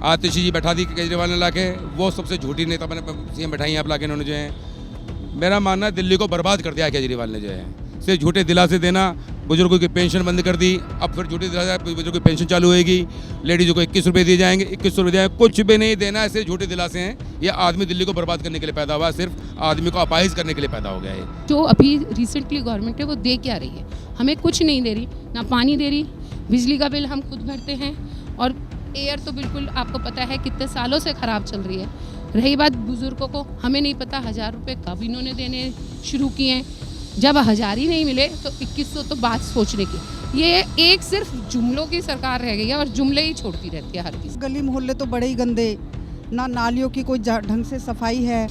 आतिशी जी बैठा दी केजरीवाल ने लाके, वो सबसे झूठी नेता बने सीएम बैठाई हैं आप लाके इन्होंने जो है। मेरा मानना है दिल्ली को बर्बाद कर दिया केजरीवाल ने जो है। सिर्फ झूठे दिलासे देना, बुजुर्गों की पेंशन बंद कर दी, अब फिर झूठे दिलासे बुजुर्गों की पेंशन चालू होएगी, लेडीज़ों को 21 रुपये दिए जाएंगे, 21 रुपये दिए, कुछ भी नहीं देना है, सिर्फ झूठे दिलासे हैं। ये आदमी दिल्ली को बर्बाद करने के लिए पैदा हुआ है, सिर्फ आदमी को अपाहिज करने के लिए पैदा हो गया है। जो अभी रिसेंटली गवर्नमेंट है वो दे क्या रही है? हमें कुछ नहीं दे रही, ना पानी दे रही, बिजली का बिल हम खुद भरते हैं, और एयर तो बिल्कुल आपको पता है कितने सालों से ख़राब चल रही है। रही बात बुज़ुर्गों को, हमें नहीं पता 1000 रुपये कब इन्होंने देने शुरू किए हैं। जब 1000 ही नहीं मिले तो 2100 तो बात सोचने की। ये एक सिर्फ जुमलों की सरकार रह गई है और जुमले ही छोड़ती रहती है हर किसी। गली मोहल्ले तो बड़े ही गंदे, ना नालियों की कोई ढंग से सफाई है।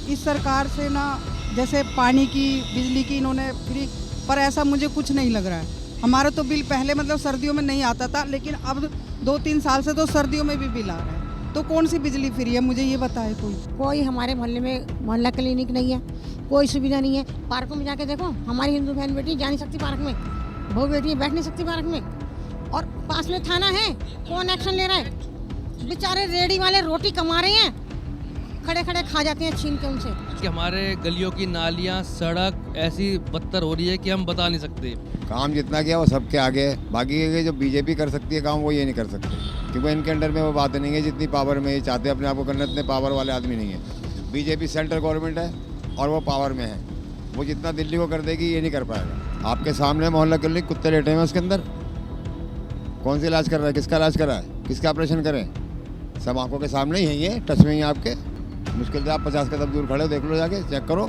इस सरकार से ना जैसे पानी की, बिजली की इन्होंने फ्री, पर ऐसा मुझे कुछ नहीं लग रहा है। हमारा तो बिल पहले मतलब सर्दियों में नहीं आता था, लेकिन अब 2-3 साल से तो सर्दियों में भी बिल आ रहा है। तो कौन सी बिजली फ्री है, मुझे ये बताए कोई। हमारे मोहल्ले में मोहल्ला क्लिनिक नहीं है, कोई सुविधा नहीं है। पार्कों में जाके देखो, हमारी हिंदू बहन बेटी जा नहीं सकती पार्क में, बहू बेटी बैठ नहीं सकती पार्क में, और पास में थाना है, कौन एक्शन ले रहा है? बेचारे रेडी वाले रोटी कमा रहे हैं, खड़े खड़े खा जाते हैं छीन के उनसे। कि हमारे गलियों की नालियाँ, सड़क ऐसी बदतर हो रही है कि हम बता नहीं सकते। काम जितना किया वो सबके आगे है, बाकी के जो बीजेपी कर सकती है काम वो ये नहीं कर सकते, क्योंकि इनके अंडर में वो बात नहीं है जितनी पावर में ये चाहते हैं अपने आप को करना, इतने पावर वाले आदमी नहीं है। बीजेपी सेंट्रल गवर्नमेंट है और वो पावर में है, वो जितना दिल्ली को कर देगी ये नहीं कर पाएगा। आपके सामने मोहल्ला क्लिनिक, कुत्ते लेटे हैं उसके अंदर, कौन सी इलाज कर रहा है, किसका इलाज कर रहा है, किसका ऑपरेशन करें? सब आंखों के सामने ही है, ये टच में ही है आपके। मुश्किल से आप 50 कदम दूर खड़े हो, देख लो जाके, चेक करो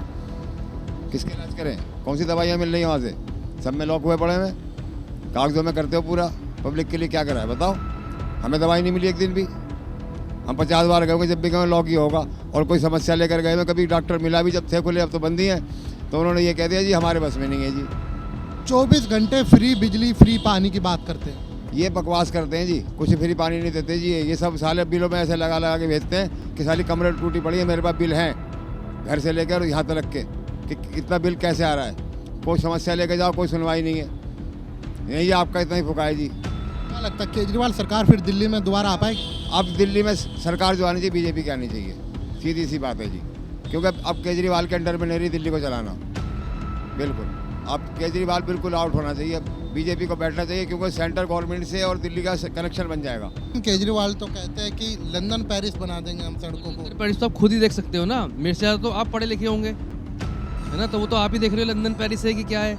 किसके इलाज करें, कौन सी दवाइयाँ मिल रही हैं वहाँ से। सब में लॉक हुए पड़े हैं, कागजों में करते हो पूरा, पब्लिक के लिए क्या करा है बताओ? हमें दवाई नहीं मिली एक दिन भी, हम 50 बार गए, जब भी गए लॉक ही होगा। और कोई समस्या लेकर गए में कभी डॉक्टर मिला भी, जब थे खुले अब तो बंद ही है, तो उन्होंने ये कह दिया जी हमारे बस में नहीं है जी। 24 घंटे फ्री बिजली, फ्री पानी की बात करते हैं, ये बकवास करते हैं जी, कुछ फ्री पानी नहीं देते जी। ये सब साले बिलों में ऐसे लगा लगा के भेजते हैं कि साली कमरे टूटी पड़ी है, मेरे पास बिल है घर से लेकर यहाँ तक के कि इतना बिल कैसे आ रहा है। कोई समस्या लेकर जाओ, कोई सुनवाई नहीं है, यही आपका इतना ही फुका है जी। क्या लगता है केजरीवाल सरकार फिर दिल्ली में दोबारा आ पाएगी? अब दिल्ली में सरकार जो आनी चाहिए बीजेपी की आनी चाहिए, सीधी सी बात है जी, क्योंकि अब केजरीवाल के अंडर में नहीं रही दिल्ली को चलाना। बिल्कुल अब केजरीवाल बिल्कुल आउट होना चाहिए, बीजेपी को बैठना चाहिए, क्योंकि सेंट्रल गवर्नमेंट से और दिल्ली का कनेक्शन बन जाएगा। केजरीवाल तो कहते हैं कि लंदन पेरिस बना देंगे हम सड़कों को। पेरिस तो आप खुद ही देख सकते हो ना, मेरे से ज़्यादा तो आप पढ़े लिखे होंगे, है ना, तो वो तो आप ही देख रहे हो लंदन पेरिस है कि क्या है।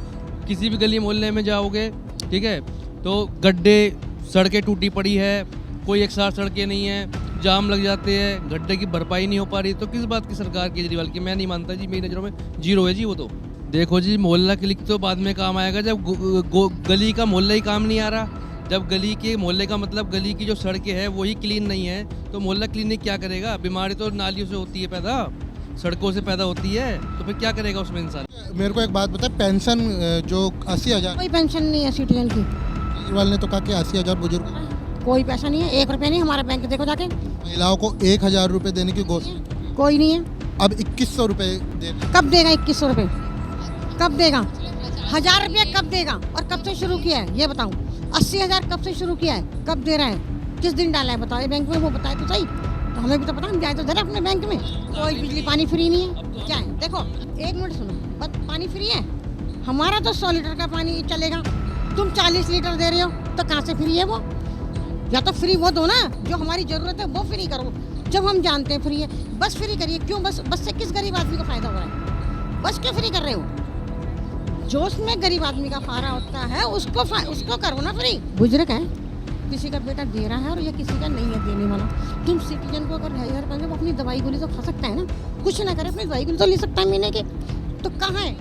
किसी भी गली मोहल्ले में जाओगे, ठीक है, तो गड्ढे, सड़कें टूटी पड़ी है, कोई एक साथ सड़कें नहीं है, जाम लग जाते हैं, गड्ढे की भरपाई नहीं हो पा रही, तो किस बात की सरकार केजरीवाल की? मैं नहीं मानता जी, मेरी नज़रों में जीरो है जी वो तो। देखो जी, मोहल्ला क्लिनिक तो बाद में काम आएगा, जब गली का मोहल्ला ही काम नहीं आ रहा। जब गली के मोहल्ले का मतलब गली की जो सड़कें हैं वही क्लीन नहीं है, तो मोहल्ला क्लिनिक क्या करेगा? बीमारी तो नालियों से होती है पैदा, सड़कों से पैदा होती है, तो फिर क्या करेगा उसमें इंसान? मेरे को एक बात बताए, पेंशन जो 80,000, कोई पेंशन नहीं है सिटीजन की। केजरीवाल ने तो कहा कि 80,000 बुजुर्ग, कोई पैसा नहीं है, 1 रुपये नहीं। हमारा बैंक देखो जाके, महिलाओं को 1000 रुपये देने की घोषणा, कोई नहीं है। अब 2100 रुपये देने। कब देगा 2100 रुपये? कब देगा? 1000 रुपये कब देगा? और कब से शुरू किया है ये बताऊँ? 80,000 कब से शुरू किया है, कब दे रहा है, किस दिन डाला है बताओ ये बैंक में? वो बताए तो सही, तो हमें भी तो पता, हम जाए तो दे रहे अपने बैंक में। कोई बिजली पानी फ्री नहीं है, क्या है? देखो 1 मिनट सुनो, पानी फ्री है हमारा तो 100 लीटर का पानी चलेगा, तुम 40 लीटर दे रहे हो, तो कहाँ से फ्री है वो? या तो फ्री वो दो ना, जो हमारी ज़रूरत है वो फ्री करो। जब हम जानते हैं फ्री है, बस फ्री करिए। क्यों बस से किस गरीब आदमी को फ़ायदा हो रहा है? बस क्यों फ्री कर रहे हो? जो उसमें गरीब आदमी का फायदा होता है उसको करो ना फ्री। बुजुर्ग है, किसी का बेटा दे रहा है और या किसी का नहीं है देने वाला, तुम सिटीजन को अगर 1000 कर, वो अपनी दवाई गोली तो खा सकता है ना, कुछ ना करे अपनी दवाई गोली तो ले सकता है महीने के। तो कहाँ है?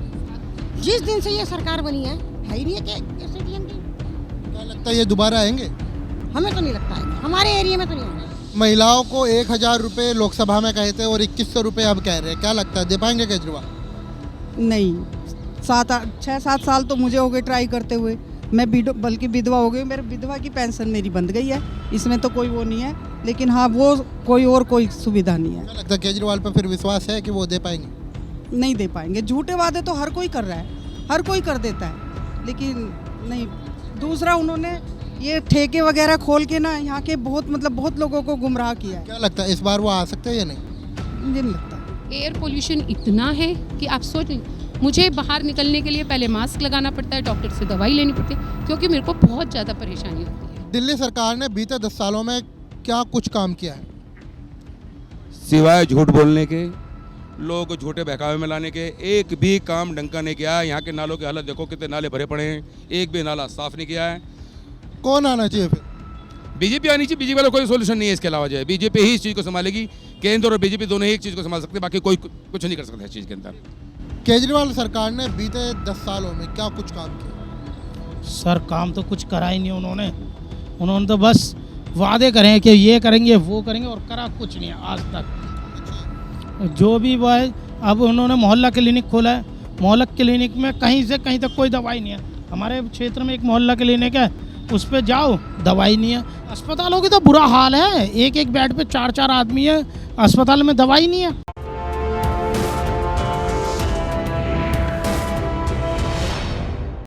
जिस दिन से ये सरकार बनी है ही नहीं है कि सिटीजन की। क्या लगता है ये दोबारा आएंगे? हमें तो नहीं लगता है, हमारे एरिया में तो नहीं आएंगे। महिलाओं को 1000 रुपये लोकसभा में कहे थे और 2100 रुपये अब कह रहे हैं, क्या लगता है दे पाएंगे केजरीवाल? नहीं, 6-7 साल तो मुझे हो गए ट्राई करते हुए, मैं बल्कि विधवा हो गई, मेरे विधवा की पेंशन मेरी बंद गई है, इसमें तो कोई वो नहीं है। लेकिन हाँ, वो कोई सुविधा नहीं है। क्या लगता है केजरीवाल पर फिर विश्वास है कि वो दे पाएंगे? नहीं दे पाएंगे, झूठे वादे तो हर कोई कर रहा है, हर कोई कर देता है, लेकिन नहीं। दूसरा, उन्होंने ये ठेके वगैरह खोल के ना यहाँ के बहुत लोगों को गुमराह किया है। क्या लगता है इस बार वो आ सकते हैं या नहीं? मुझे नहीं लगता। एयर पोल्यूशन इतना है कि आप सोच नहीं, मुझे बाहर निकलने के लिए पहले मास्क लगाना पड़ता है, डॉक्टर से दवाई लेनी पड़ती है, क्योंकि मेरे को बहुत ज़्यादा परेशानी होती है। दिल्ली सरकार ने बीते 10 सालों में क्या कुछ काम किया है? सिवाय झूठ बोलने के, लोगों को झूठे बहकावे में लाने के, एक भी काम ढंग का नहीं किया है। यहाँ के नालों की हालत देखो, कितने नाले भरे पड़े हैं, एक भी नाला साफ नहीं किया है। कौन आना चाहिए फिर? बीजेपी आनी चाहिए, बीजेपी वाला कोई सोल्यूशन नहीं है इसके अलावा जो है। बीजेपी ही इस चीज़ को संभालेगी, केंद्र और बीजेपी दोनों ही एक चीज़ को संभाल सकते हैं, बाकी कोई कुछ नहीं कर सकता इस चीज़ के अंदर। केजरीवाल सरकार ने बीते 10 सालों में क्या कुछ काम किया? सर काम तो कुछ करा ही नहीं उन्होंने तो बस वादे करे कि ये करेंगे वो करेंगे, और करा कुछ नहीं आज तक। जो भी वो है, अब उन्होंने मोहल्ला क्लिनिक खोला है, मोहल्ला क्लिनिक में कहीं से कहीं तक कोई दवाई नहीं है। हमारे क्षेत्र में एक मोहल्ला क्लिनिक है, उस पे जाओ दवाई नहीं है। अस्पतालों की तो बुरा हाल है, एक बेड पे 4 आदमी है, अस्पताल में दवाई नहीं है।